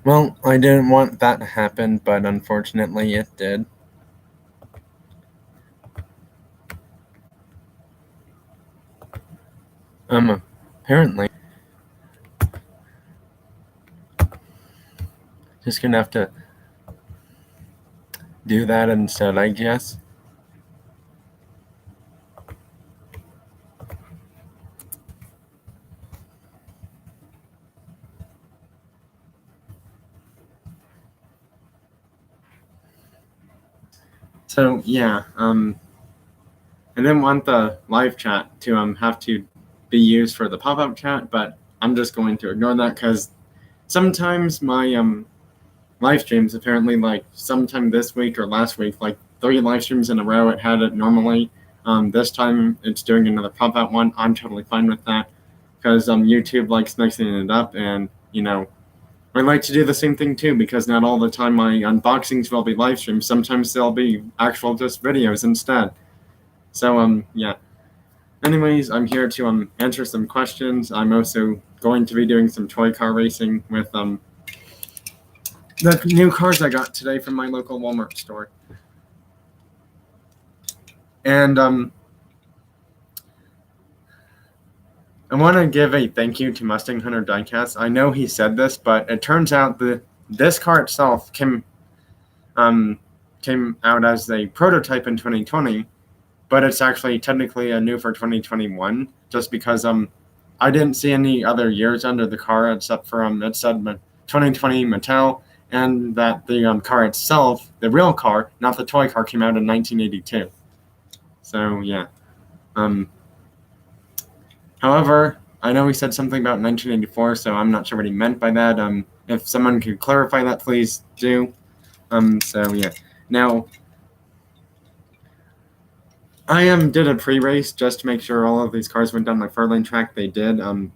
Well, I didn't want that to happen, but unfortunately it did. Apparently, just gonna have to do that instead, I guess. So yeah, I didn't want the live chat to have to be used for the pop-up chat, but I'm just going to ignore that because sometimes my live streams, apparently, like sometime this week or last week, like 3 live streams in a row, it had it normally. This time it's doing another pop-out one. I'm totally fine with that because YouTube likes mixing it up, and I like to do the same thing too because not all the time my unboxings will be live streams. Sometimes they'll be actual just videos instead. So yeah. Anyways, I'm here to answer some questions. I'm also going to be doing some toy car racing with the new cars I got today from my local Walmart store. And I want to give a thank you to Mustang Hunter Diecast. I know he said this, but it turns out that this car itself came out as a prototype in 2020, but it's actually technically a new for 2021, just because I didn't see any other years under the car except for it said 2020 Mattel, and that the car itself, the real car, not the toy car, came out in 1982. So yeah. However, I know he said something about 1984, so I'm not sure what he meant by that. If someone could clarify that, please do. So yeah. Now, I did a pre-race just to make sure all of these cars went down my 4-lane track. They did. It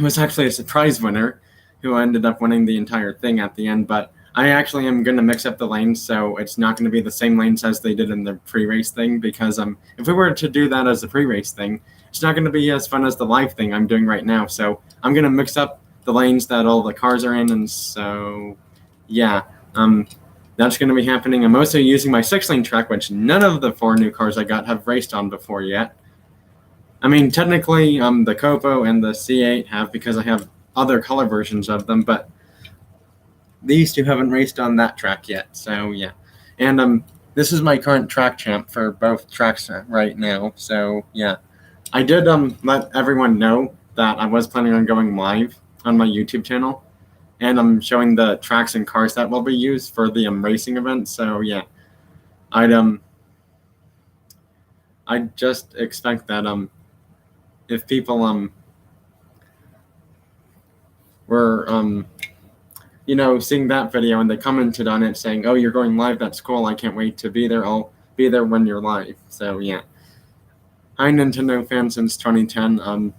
was actually a surprise winner who ended up winning the entire thing at the end, but I actually am going to mix up the lanes, so it's not going to be the same lanes as they did in the pre-race thing, because if we were to do that as a pre-race thing, it's not going to be as fun as the live thing I'm doing right now. So I'm going to mix up the lanes that all the cars are in, and so yeah, that's going to be happening. I'm also using my 6-lane track, which none of the 4 new cars I got have raced on before yet. I mean, technically, the Copo and the C8 have, because I have other color versions of them, but these 2 haven't raced on that track yet. So yeah, and this is my current track champ for both tracks right now. So yeah, I did let everyone know that I was planning on going live on my YouTube channel, and I'm showing the tracks and cars that will be used for the racing event. So yeah, I just expect that if people were seeing that video and they commented on it saying, "Oh, you're going live, that's cool, I can't wait to be there, I'll be there when you're live." So yeah, I'm a Nintendo fan since 2010.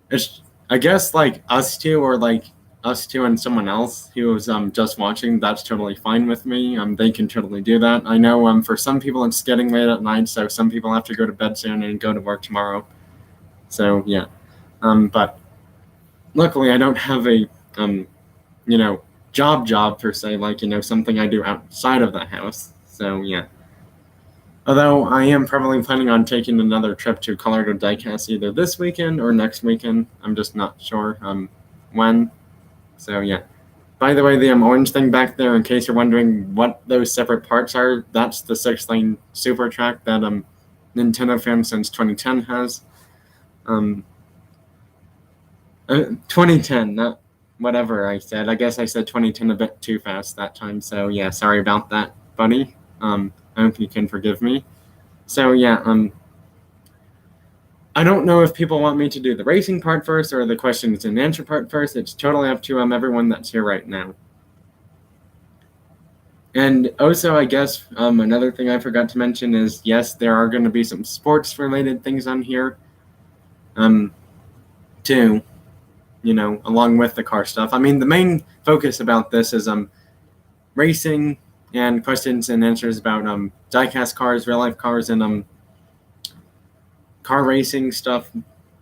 It's, I guess, like us two, or like us two and someone else who was just watching, that's totally fine with me. They can totally do that. I know for some people it's getting late at night, so some people have to go to bed soon and go to work tomorrow. So yeah, but luckily I don't have a job per se, like something I do outside of the house. So yeah. Although I am probably planning on taking another trip to Colorado Diecast either this weekend or next weekend. I'm just not sure when. So yeah. By the way, the orange thing back there, in case you're wondering what those separate parts are, that's the 6-lane super track that Nintendo fan since 2010 has. 2010, not whatever I said. I guess I said 2010 a bit too fast that time. So yeah, sorry about that, buddy. I hope you can forgive me. So yeah, I don't know if people want me to do the racing part first or the questions and answer part first. It's totally up to everyone that's here right now. And also, I guess another thing I forgot to mention is, yes, there are going to be some sports-related things on here, too. Along with the car stuff. I mean, the main focus about this is racing and questions and answers about diecast cars, real life cars, and car racing stuff,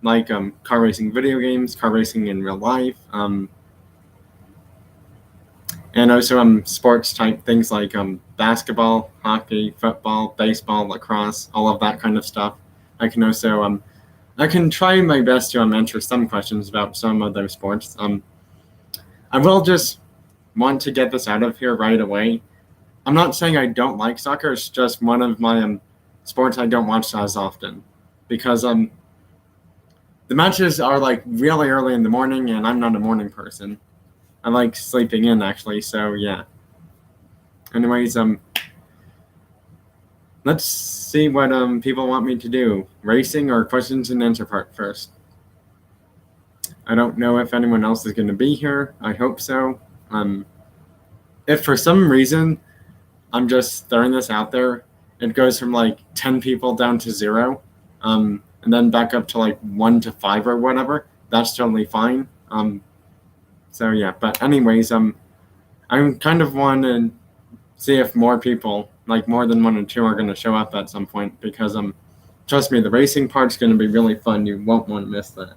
like car racing video games, car racing in real life, and also sports type things like basketball, hockey, football, baseball, lacrosse, all of that kind of stuff. I can also I can try my best to answer some questions about some of those sports. I will just want to get this out of here right away. I'm not saying I don't like soccer. It's just one of my sports I don't watch as often because the matches are like really early in the morning, and I'm not a morning person. I like sleeping in actually. So yeah. Anyways, let's see what people want me to do. Racing or questions and answer part first. I don't know if anyone else is going to be here. I hope so. If for some reason I'm just throwing this out there, it goes from like 10 people down to 0, and then back up to like 1 to 5 or whatever. That's totally fine. So yeah, but anyways, I kind of want to see if more people, like more than 1 or 2, are going to show up at some point because trust me, the racing part's going to be really fun. You won't want to miss that.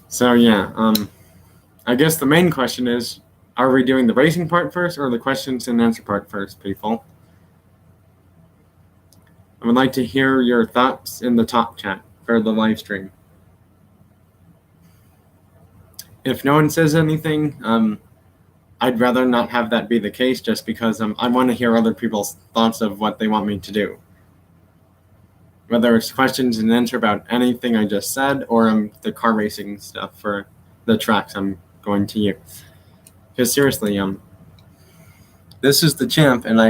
So yeah, I guess the main question is, are we doing the racing part first or the questions and answer part first, people? I would like to hear your thoughts in the top chat for the live stream. If no one says anything, I'd rather not have that be the case just because I want to hear other people's thoughts of what they want me to do. Whether it's questions and answer about anything I just said or the car racing stuff for the tracks I'm going to use. Because seriously, this is the champ, and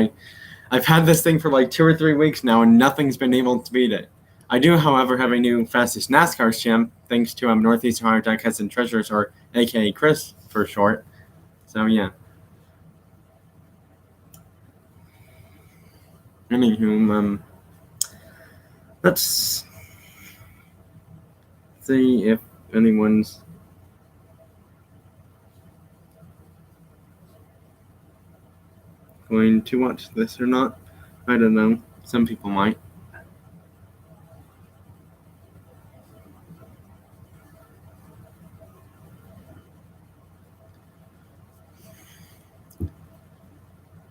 I've had this thing for like 2 or 3 weeks now, and nothing's been able to beat it. I do, however, have a new fastest NASCAR champ, thanks to Northeast Ohio Diecast and Treasures, or AKA Chris for short. So yeah. Anywho, let's see if anyone's going to watch this or not. I don't know. Some people might.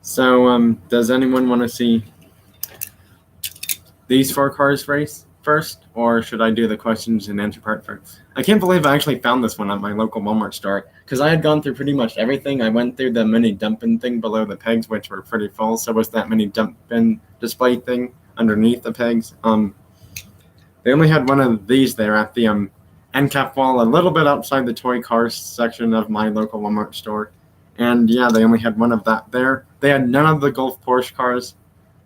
So, does anyone want to see these 4 cars race first, or should I do the questions and answer part first? I can't believe I actually found this one at my local Walmart store, because I had gone through pretty much everything. I went through the mini dump-in thing below the pegs, which were pretty full, so was that mini dump-in display thing underneath the pegs. They only had one of these there at the end cap wall, a little bit outside the toy cars section of my local Walmart store. And yeah, they only had one of that there. They had none of the Golf Porsche cars.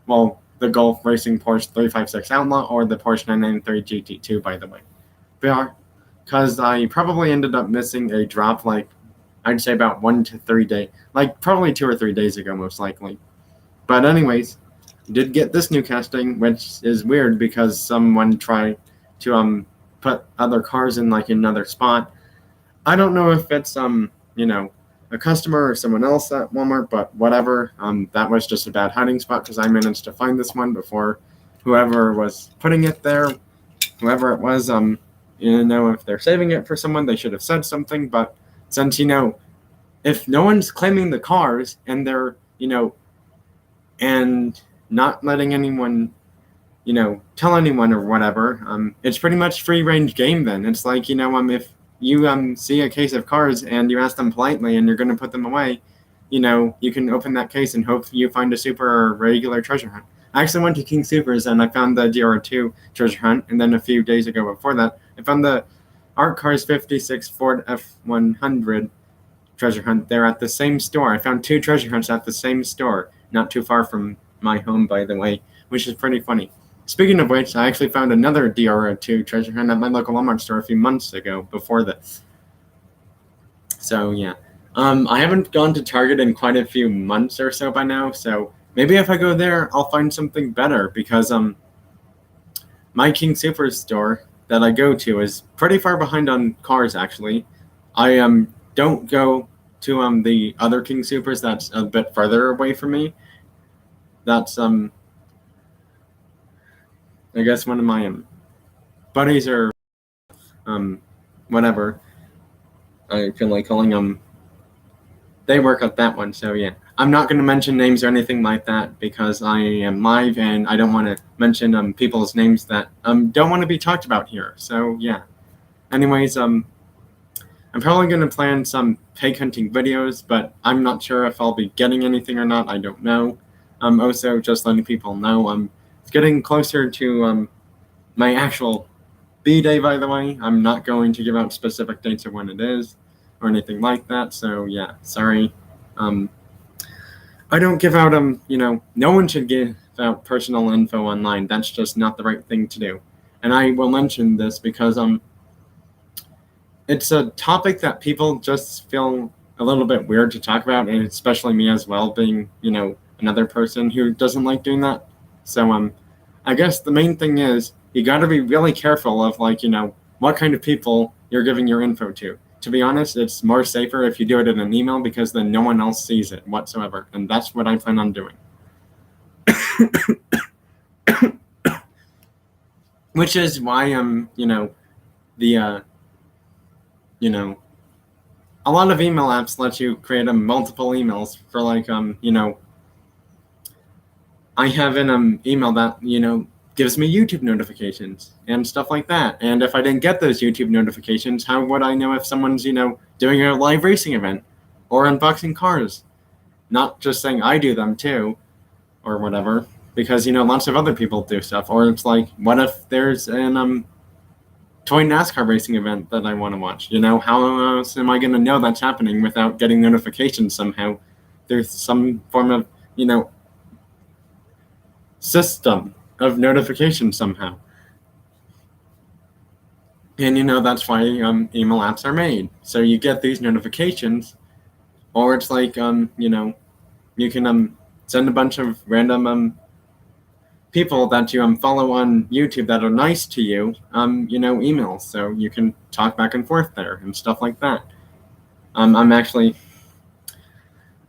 Well, the Golf Racing Porsche 356 Outlaw or the Porsche 993 GT2, by the way. Because I probably ended up missing a drop, like, I'd say about 1 to 3 days. Like, probably 2 or 3 days ago, most likely. But anyways, did get this new casting, which is weird because someone tried to put other cars in like another spot. I don't know if it's a customer or someone else at Walmart, but whatever. That was just a bad hiding spot because I managed to find this one before whoever was putting it there, whoever it was, if they're saving it for someone, they should have said something. But since, if no one's claiming the cars and they're, and not letting anyone, tell anyone or whatever, it's pretty much free range game then. It's like, if you see a case of cars and you ask them politely and you're going to put them away, you can open that case and hope you find a super or regular treasure hunt. I actually went to King Supers and I found the DR2 treasure hunt, and then a few days ago before that, I found the Art Cars 56 Ford F100 treasure hunt there at the same store. I found 2 treasure hunts at the same store, not too far from my home, by the way, which is pretty funny. Speaking of which, I actually found another DR2 treasure hunt at my local Walmart store a few months ago before this. So, yeah. I haven't gone to Target in quite a few months or so by now, so maybe if I go there, I'll find something better because my King Super store that I go to is pretty far behind on cars, actually. I don't go to the other King Supers that's a bit further away from me. That's I guess one of my buddies are whatever. I feel like calling them. They work at that one, so yeah. I'm not going to mention names or anything like that because I am live and I don't want to mention people's names that don't want to be talked about here. So yeah. Anyways, I'm probably going to plan some pig hunting videos, but I'm not sure if I'll be getting anything or not. I don't know. Also, just letting people know, it's getting closer to my actual B-Day, by the way. I'm not going to give out specific dates of when it is or anything like that, so yeah, sorry. I don't give out, no one should give out personal info online. That's just not the right thing to do. And I will mention this because, it's a topic that people just feel a little bit weird to talk about, and especially me as well, being, another person who doesn't like doing that. So, I guess the main thing is you got to be really careful of, what kind of people you're giving your info to. To be honest, it's more safer if you do it in an email because then no one else sees it whatsoever, and that's what I plan on doing. Which is why a lot of email apps let you create multiple emails for I have an email that gives me YouTube notifications and stuff like that. And if I didn't get those YouTube notifications, how would I know if someone's doing a live racing event or unboxing cars? Not just saying I do them too, or whatever, because lots of other people do stuff. Or it's like, what if there's an toy NASCAR racing event that I want to watch? How else am I going to know that's happening without getting notifications somehow? There's some form of system of notification somehow. And that's why email apps are made. So you get these notifications, or it's like you can send a bunch of random people that you follow on YouTube that are nice to you, emails, so you can talk back and forth there and stuff like that. I'm not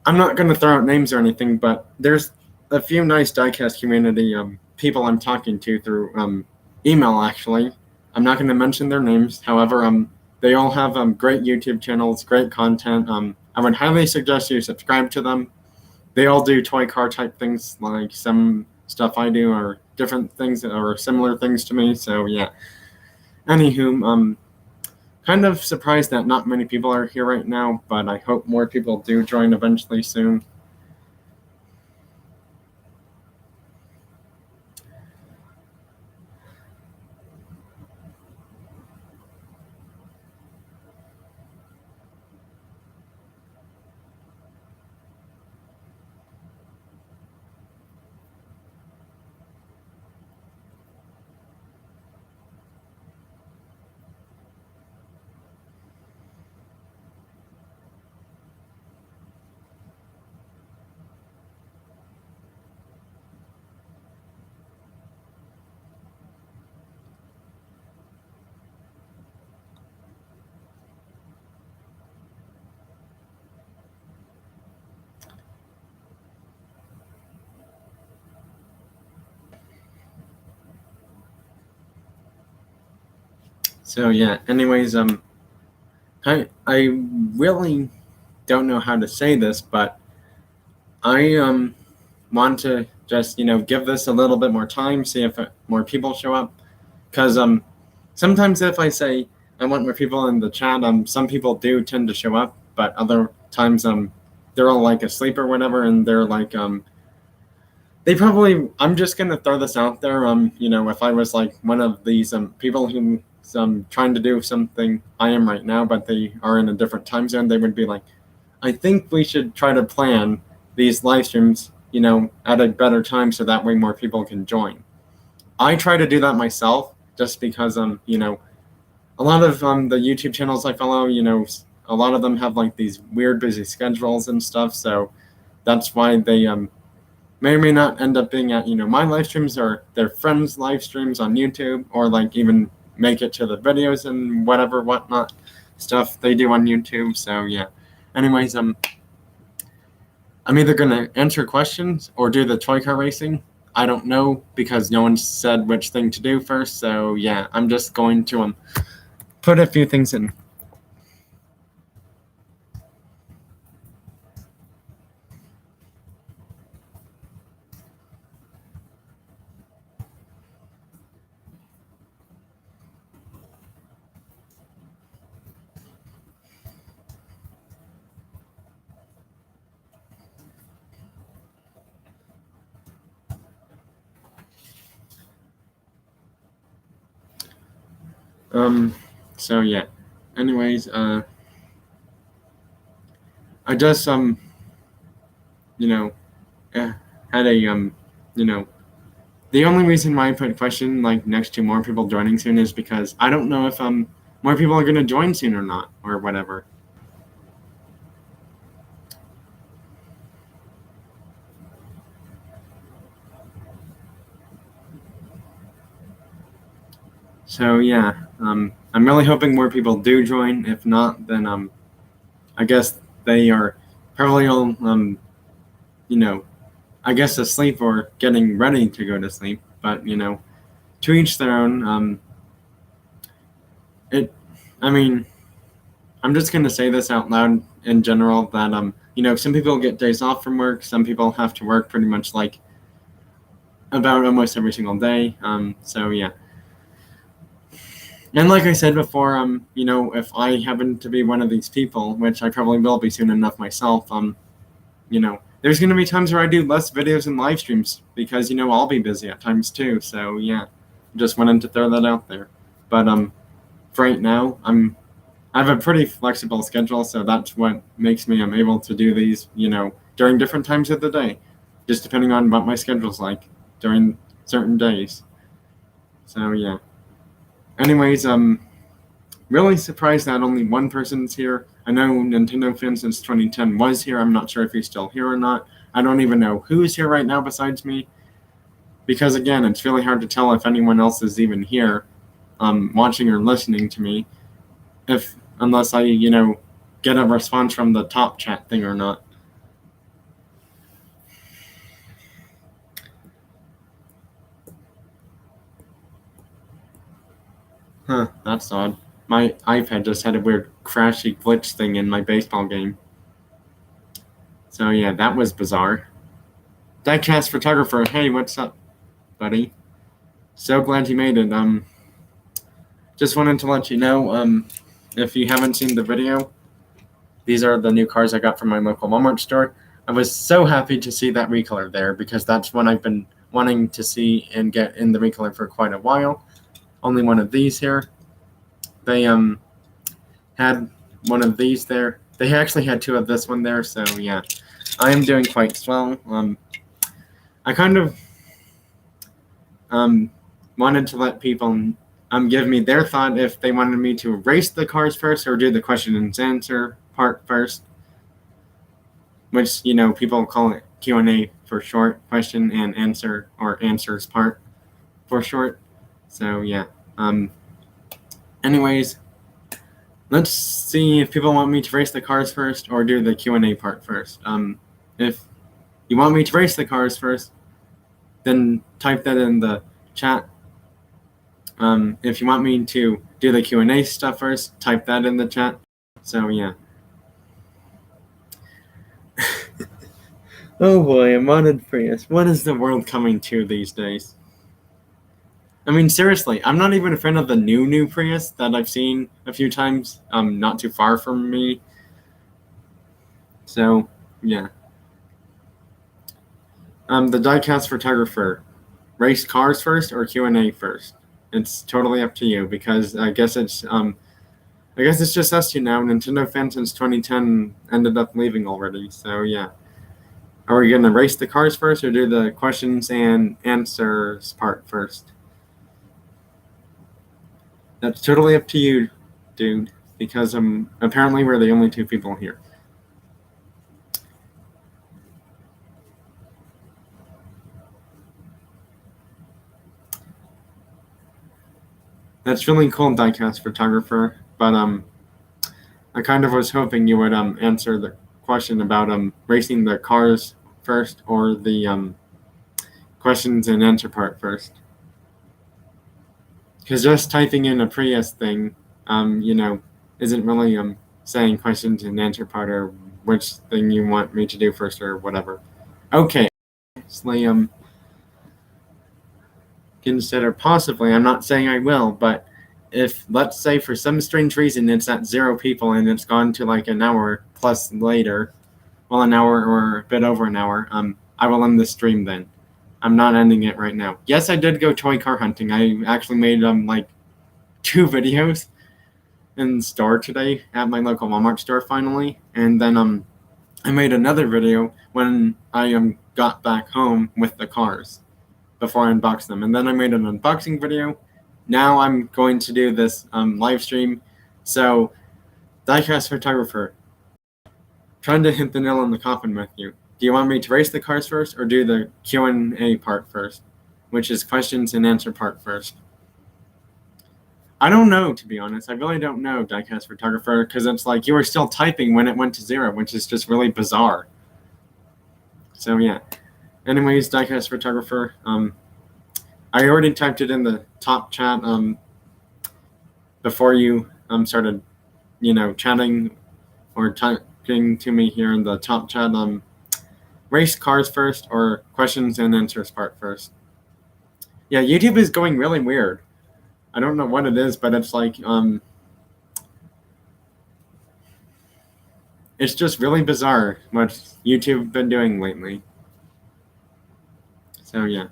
going to throw out names or anything, but there's a few nice Diecast community people I'm talking to through email, actually. I'm not going to mention their names. However, they all have great YouTube channels, great content. I would highly suggest you subscribe to them. They all do toy car type things, like some stuff I do are different things or similar things to me. So yeah. Anywho, kind of surprised that not many people are here right now, but I hope more people do join eventually soon. So yeah, anyways, I really don't know how to say this, but I want to just give this a little bit more time, see if more people show up, because sometimes if I say I want more people in the chat, some people do tend to show up, but other times they're all like asleep or whatever, and they're like they probably, I'm just gonna throw this out there, if I was like one of these people who trying to do something I am right now, but they are in a different time zone, they would be like, I think we should try to plan these live streams, at a better time so that way more people can join. I try to do that myself just because, a lot of the YouTube channels I follow, a lot of them have like these weird busy schedules and stuff, so that's why they may or may not end up being at, my live streams or their friends' live streams on YouTube, or like even make it to the videos and whatever whatnot stuff they do on YouTube. So yeah. Anyways, I'm either gonna answer questions or do the toy car racing. I don't know because no one said which thing to do first. So yeah, I'm just going to put a few things in. So yeah. Anyways, I just had a the only reason why I put question like next to more people joining soon is because I don't know if more people are gonna join soon or not or whatever. So yeah, I'm really hoping more people do join. If not, then I guess they are probably all I guess asleep or getting ready to go to sleep. But to each their own. I mean, I'm just gonna say this out loud in general that some people get days off from work. Some people have to work pretty much like about almost every single day. So yeah. And like I said before, if I happen to be one of these people, which I probably will be soon enough myself, there's going to be times where I do less videos and live streams because, I'll be busy at times too. So yeah, just wanted to throw that out there. But for right now, I have a pretty flexible schedule, so that's what makes me able to do these, during different times of the day, just depending on what my schedule's like during certain days. So yeah. Anyways, really surprised that only one person's here. I know Nintendo Fan since 2010 was here. I'm not sure if he's still here or not. I don't even know who's here right now besides me. Because again, it's really hard to tell if anyone else is even here, watching or listening to me, unless I, get a response from the top chat thing or not. Huh, that's odd. My iPad just had a weird crashy glitch thing in my baseball game. So yeah, that was bizarre. Diecast photographer, hey, what's up, buddy? So glad you made it. Just wanted to let you know, if you haven't seen the video, these are the new cars I got from my local Walmart store. I was so happy to see that recolor there because that's one I've been wanting to see and get in the recolor for quite a while. Only one of these here. They had one of these there. They actually had two of this one there, so yeah. I am doing quite swell. I kind of wanted to let people give me their thought if they wanted me to race the cars first or do the question and answer part first, which people call it Q&A for short, question and answer, or answers part for short. So yeah. Anyways, let's see if people want me to race the cars first or do the Q&A part first. If you want me to race the cars first, then type that in the chat. If you want me to do the Q&A stuff first, type that in the chat. So yeah. Oh boy, a modded Prius. What is the world coming to these days? I mean, seriously, I'm not even a fan of the new Prius that I've seen a few times, not too far from me. So, yeah. The Diecast photographer, race cars first or Q&A first? It's totally up to you because I guess it's just us two now. Nintendo Fan since 2010 ended up leaving already. So yeah. Are we gonna race the cars first or do the questions and answers part first? That's totally up to you, dude, because apparently we're the only two people here. That's really cool, Diecast photographer, but I kind of was hoping you would answer the question about racing the cars first or the questions and answer part first. Because just typing in a Prius thing isn't really saying questions and answer part or which thing you want me to do first or whatever. Okay, obviously, consider possibly. I'm not saying I will, but if let's say for some strange reason it's at 0 people and it's gone to like an hour plus later, well, an hour or a bit over an hour, I will end the stream then. I'm not ending it right now. Yes, I did go toy car hunting. I actually made like 2 videos in the store today at my local Walmart store finally, and then I made another video when I got back home with the cars before I unboxed them, and then I made an unboxing video. Now I'm going to do this live stream. So, Diecast photographer, trying to hit the nail on the coffin with you. Do you want me to race the cars first or do the Q&A part first, which is questions and answer part first? I don't know, to be honest. I really don't know, Diecast photographer, because it's like you were still typing when it went to 0, which is just really bizarre. So yeah. Anyways, Diecast photographer, I already typed it in the top chat before you started, chatting or typing to me here in the top chat. Race cars first or questions and answers part first. Yeah, YouTube is going really weird. I don't know what it is, but it's like it's just really bizarre what YouTube been doing lately. So yeah.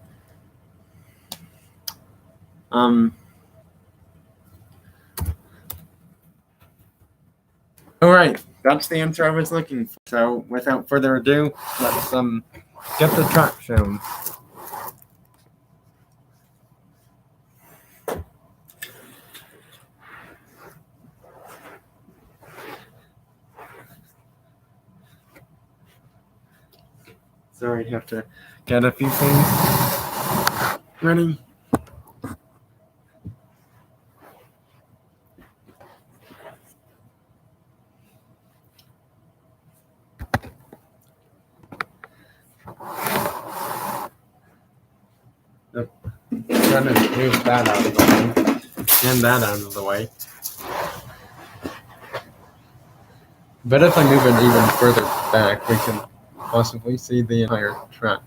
All right, that's the answer I was looking for. So without further ado, let's get the track shown. Sorry, I have to get a few things ready. Trying to move that out of the way and that out of the way. But if I move it even further back, we can possibly see the entire track.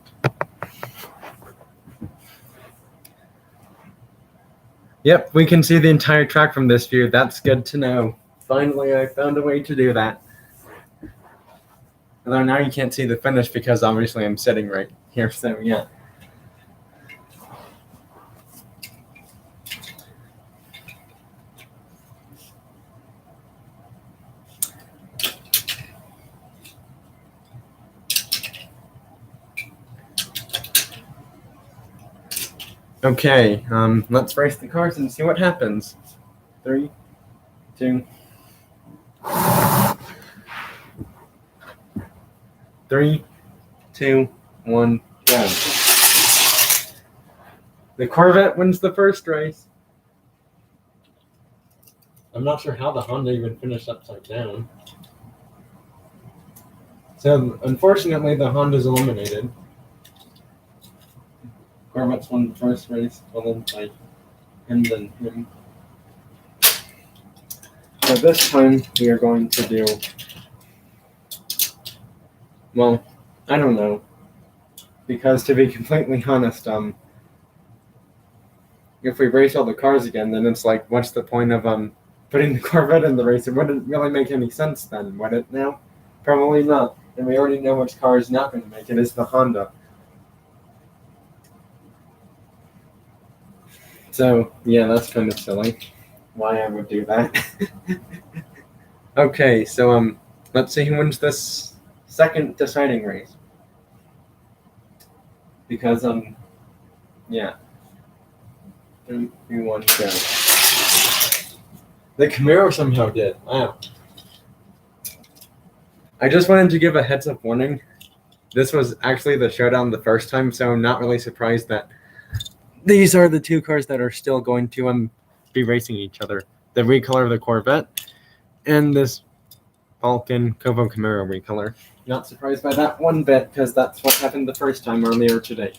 Yep, we can see the entire track from this view. That's good to know. Finally, I found a way to do that. Although now you can't see the finish because obviously I'm sitting right here, so yeah. Okay, let's race the cars and see what happens. 3, 2, 3, 2, 1, go. The Corvette wins the first race. I'm not sure how the Honda even finished upside down. So, unfortunately, the Honda's eliminated. Corvette's won the first race, followed by him, then him. So this time we are going to do, well, I don't know, because to be completely honest, if we race all the cars again, then it's like, what's the point of putting the Corvette in the race? It wouldn't really make any sense then, would it now? Probably not. And we already know which car is not going to make it. It's the Honda. So, yeah, that's kind of silly why I would do that. Okay, so let's see who wins this second deciding race. Because, yeah. 3, 2, 1, go. The Camaro somehow did. Wow. I just wanted to give a heads up warning. This was actually the showdown the first time, so I'm not really surprised that these are the 2 cars that are still going to be racing each other. The recolor of the Corvette and this Vulcan Covo Camaro recolor. Not surprised by that one bit, because that's what happened the first time earlier today.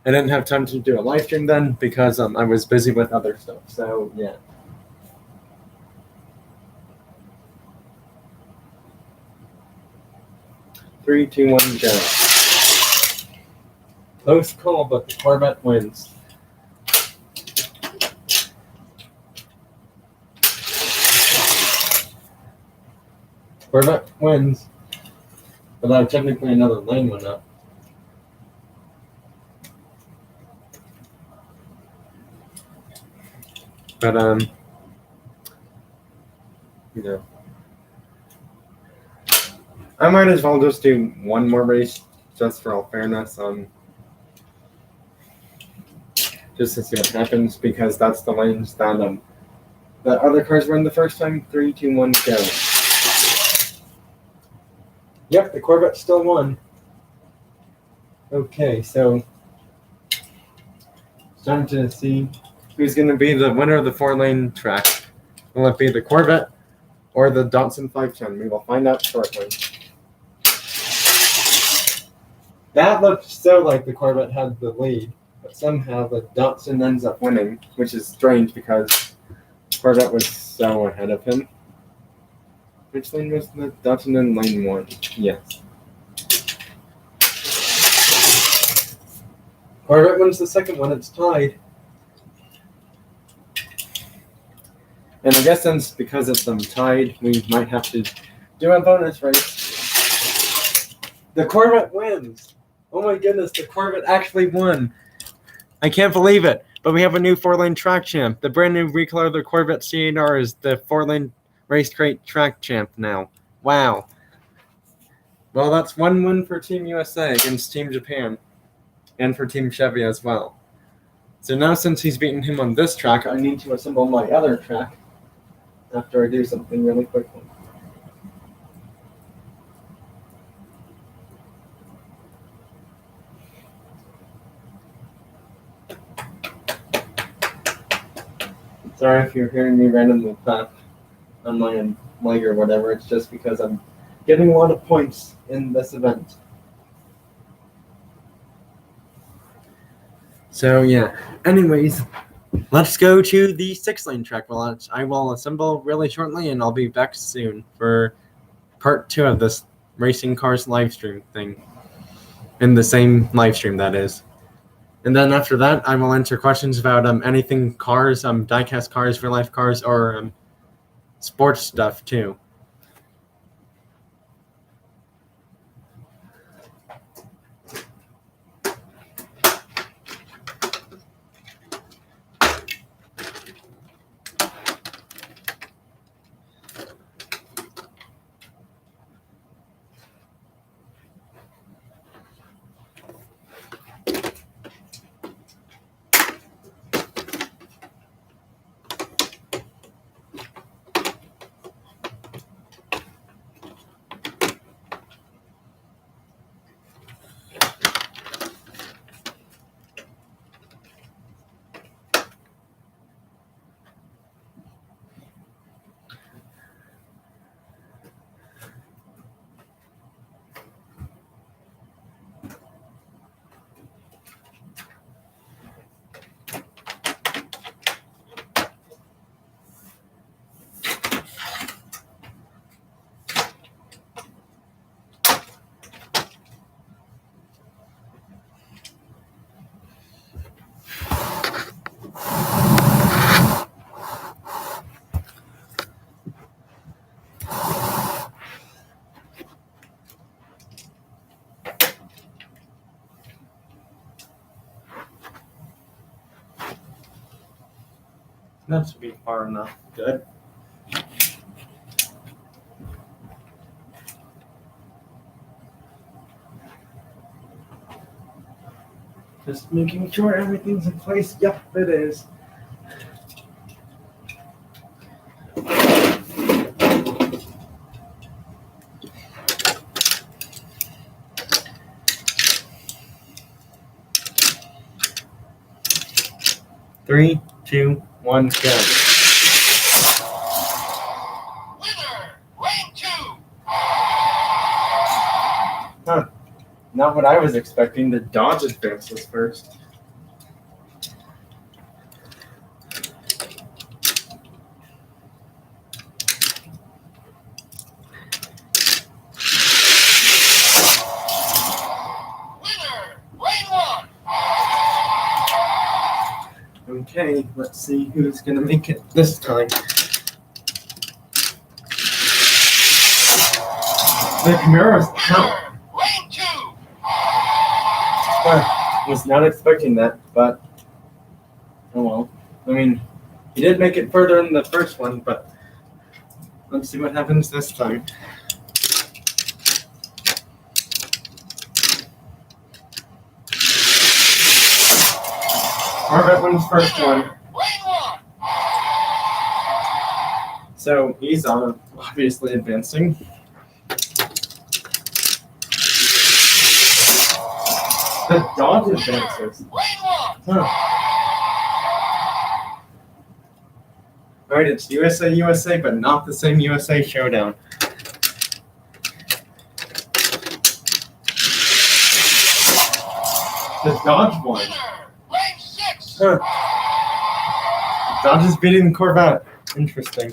I didn't have time to do a live stream then because I was busy with other stuff. So yeah. 3, 2, 1, go. Close call, but the Corvette wins. Corvette wins. Although technically another lane went up. But yeah. I might as well just do one more race just for all fairness. Just to see what happens, because that's the lanes that the other cars were in the first time. 3, 2, 1, go. Yep, the Corvette still won. Okay, so it's time to see who's going to be the winner of the 4-lane track. Will it be the Corvette or the Datsun 510? We will find out shortly. That looked so like the Corvette had the lead, but somehow the Datsun ends up winning, which is strange because the Corvette was so ahead of him. Which lane was the Datsun in lane 1? Yes. Corvette wins the second one, it's tied. And I guess since because it's tied, we might have to do a bonus race. The Corvette wins. Oh my goodness, the Corvette actually won. I can't believe it. But we have a new 4-lane track champ. The brand new recolor Corvette C8R is the 4-lane race crate track champ now. Wow. Well, that's 1 win for Team USA against Team Japan. And for Team Chevy as well. So now since he's beaten him on this track, I need to assemble my other track after I do something really quickly. Sorry if you're hearing me randomly clap on my leg or whatever. It's just because I'm getting a lot of points in this event. So yeah, anyways, let's go to the 6-lane track. Well, I will assemble really shortly, and I'll be back soon for part 2 of this Racing Cars live stream thing. In the same live stream, that is. And then after that, I will answer questions about anything cars, diecast cars, real life cars, or sports stuff too. That should be far enough. Good. Just making sure everything's in place. Yep, it is. Three, 2, 1, go. Winner, lane 2. Huh. Not what I was expecting. The Dodge advances first. Okay, let's see who's gonna make it this time. The Camara's out. Lane 2. Was not expecting that, but oh well. I mean, he did make it further in the first one, but let's see what happens this time. Corvette wins first one. Lane 1. So he's obviously advancing. The Dodge advances. Lane 1. Huh. Alright, it's USA, but not the same USA showdown. The Dodge won. Winner. Lane 6. Huh. Dodge is beating the Corvette. Interesting.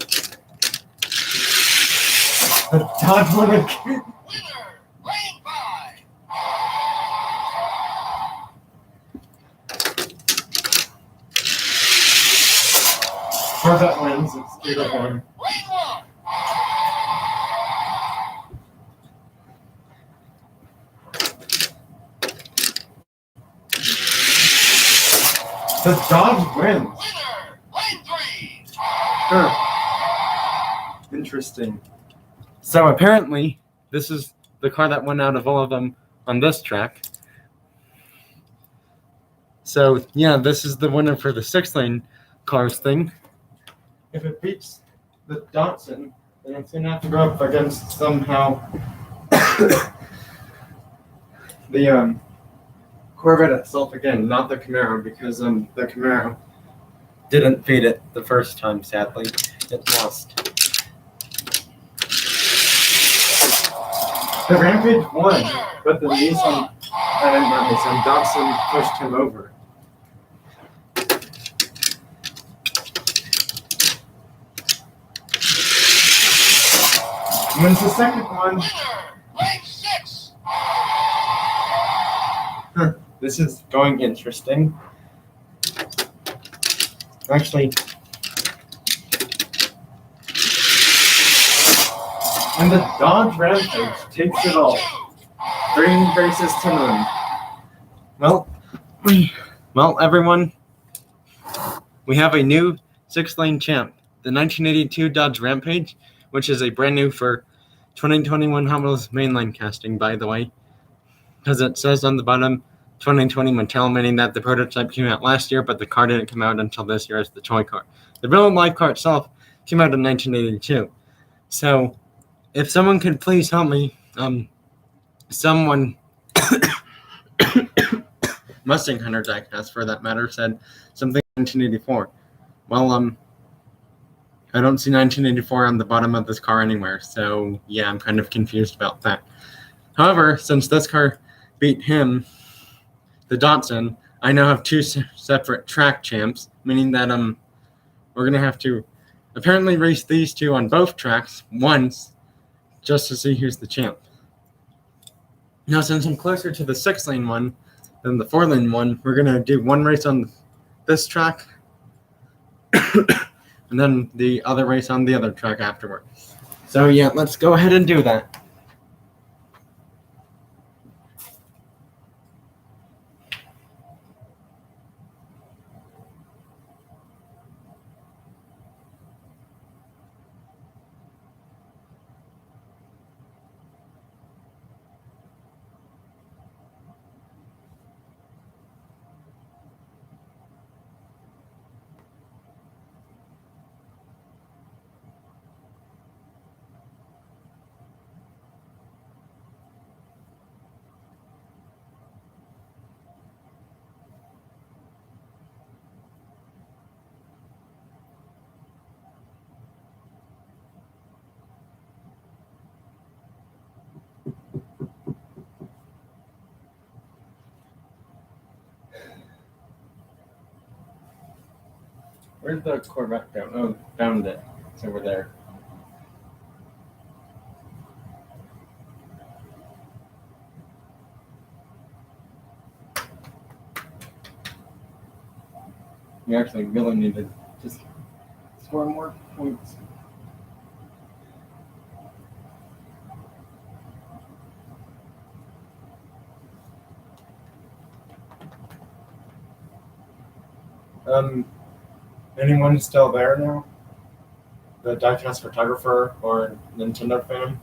The Dodge won again. Winner. Lane 5. Corvette wins. It's 2-1. Lane 1. The Dodge wins. Winner. Lane 3. Huh. Interesting. So apparently, this is the car that won out of all of them on this track. So yeah, this is the winner for the 6-lane cars thing. If it beats the Datsun, then it's gonna have to go up against somehow the Corvette itself again, not the Camaro, because the Camaro didn't beat it the first time. Sadly, it lost. The Rampage won, but the Nissan, Datsun pushed him over. Wins the second one. Winner. Lane 6. Huh, this is going interesting. Actually, and the Dodge Rampage takes it all. 3 races to none. Well, everyone, we have a new 6-lane champ, the 1982 Dodge Rampage, which is a brand new for 2021 Hummel's mainline casting, by the way, because it says on the bottom 2020 Mattel, meaning that the prototype came out last year, but the car didn't come out until this year as the toy car. The real life car itself came out in 1982. So, if someone could please help me, someone, Mustang Hunter Diecast for that matter, said something 1984. Well, I don't see 1984 on the bottom of this car anywhere, so yeah, I'm kind of confused about that. However, since this car beat him, the Datsun, I now have 2 separate track champs, meaning that we're gonna have to apparently race these 2 on both tracks once, just to see who's the champ. Now, since I'm closer to the 6-lane one than the 4-lane one, we're gonna do 1 race on this track, and then the other race on the other track afterward. So yeah, let's go ahead and do that. Where'd the Corvette go? Oh, found it. It's over there. We actually really need to just score more points. Anyone still there now? The Diecast photographer or Nintendo fan?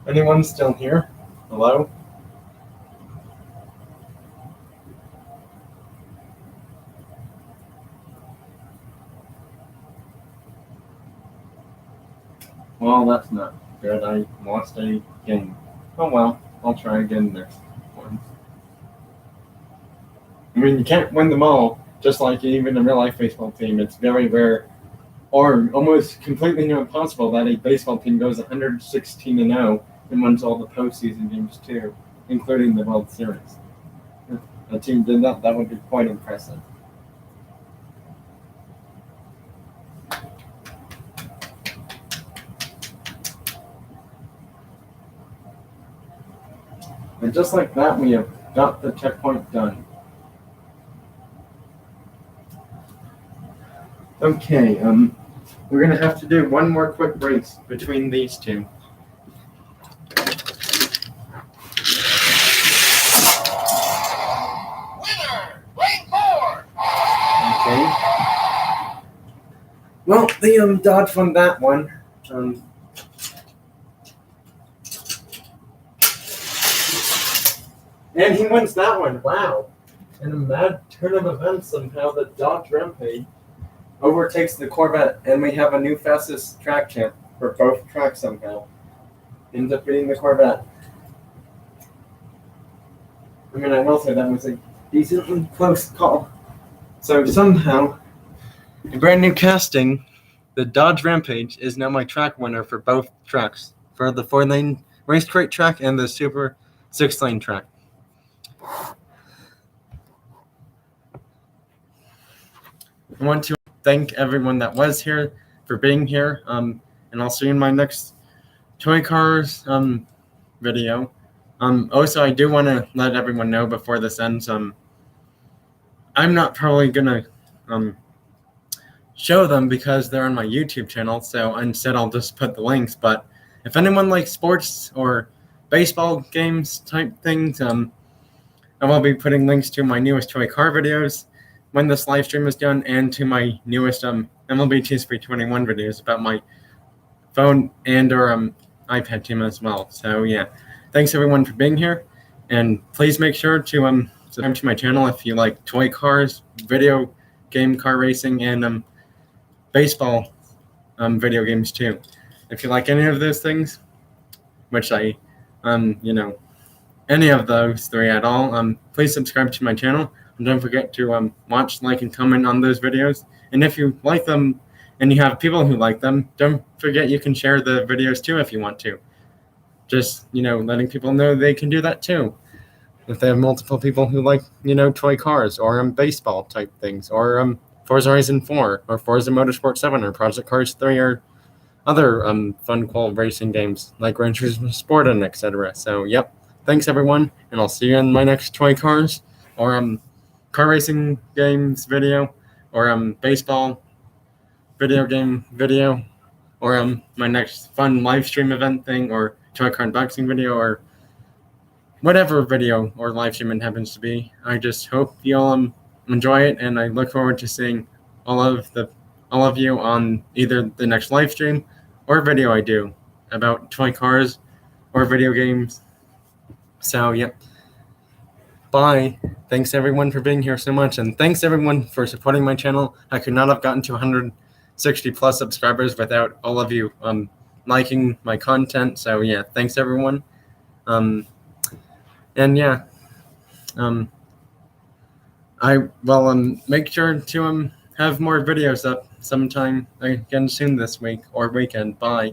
Anyone still here? Hello? Well, that's not good. I lost a game. Oh well, I'll try again next one. I mean, you can't win them all, just like even a real-life baseball team. It's very rare, or almost completely impossible, that a baseball team goes 116-0 and wins all the postseason games too, including the World Series. If a team did that, that would be quite impressive. And just like that, we have got the checkpoint done. Okay, we're gonna have to do one more quick race between these two. Winner, lane 4. Okay. Well, the Dodge won that one. And he wins that one. Wow. In a mad turn of events, somehow the Dodge Rampage overtakes the Corvette, and we have a new fastest track champ for both tracks somehow. Ends up beating the Corvette. I mean, I will say that was a decently close call. So somehow, a brand new casting, the Dodge Rampage is now my track winner for both tracks, for the 4-lane race crate track and the super 6-lane track. I want to thank everyone that was here for being here, and I'll see you in my next Toy Cars video. Also, I do want to let everyone know before this ends, I'm not probably going to show them because they're on my YouTube channel, so instead I'll just put the links. But if anyone likes sports or baseball games type things, I will be putting links to my newest toy car videos when this live stream is done, and to my newest MLB 2-3-21 videos about my phone and or iPad team as well. So yeah, thanks everyone for being here, and please make sure to subscribe to my channel if you like toy cars, video game car racing, and baseball video games too. If you like any of those things, which I any of those three at all, please subscribe to my channel. And don't forget to watch, like, and comment on those videos. And if you like them and you have people who like them, don't forget you can share the videos too if you want to. Just, letting people know they can do that too. If they have multiple people who like, toy cars or baseball type things, or Forza Horizon 4 or Forza Motorsport 7 or Project Cars 3 or other fun, cool racing games like Gran Turismo Sport and etc. So, yep. Thanks everyone, and I'll see you in my next toy cars or car racing games video, or baseball video game video, or my next fun live stream event thing, or toy car unboxing video, or whatever video or live stream it happens to be. I just hope you all enjoy it, and I look forward to seeing all of you on either the next live stream or video I do about toy cars or video games. So, yep. bye. Thanks everyone for being here so much, and thanks everyone for supporting my channel. I could not have gotten to 160 plus subscribers without all of you liking my content. So yeah, thanks everyone. And yeah, I will make sure to have more videos up sometime again soon this week or weekend. Bye.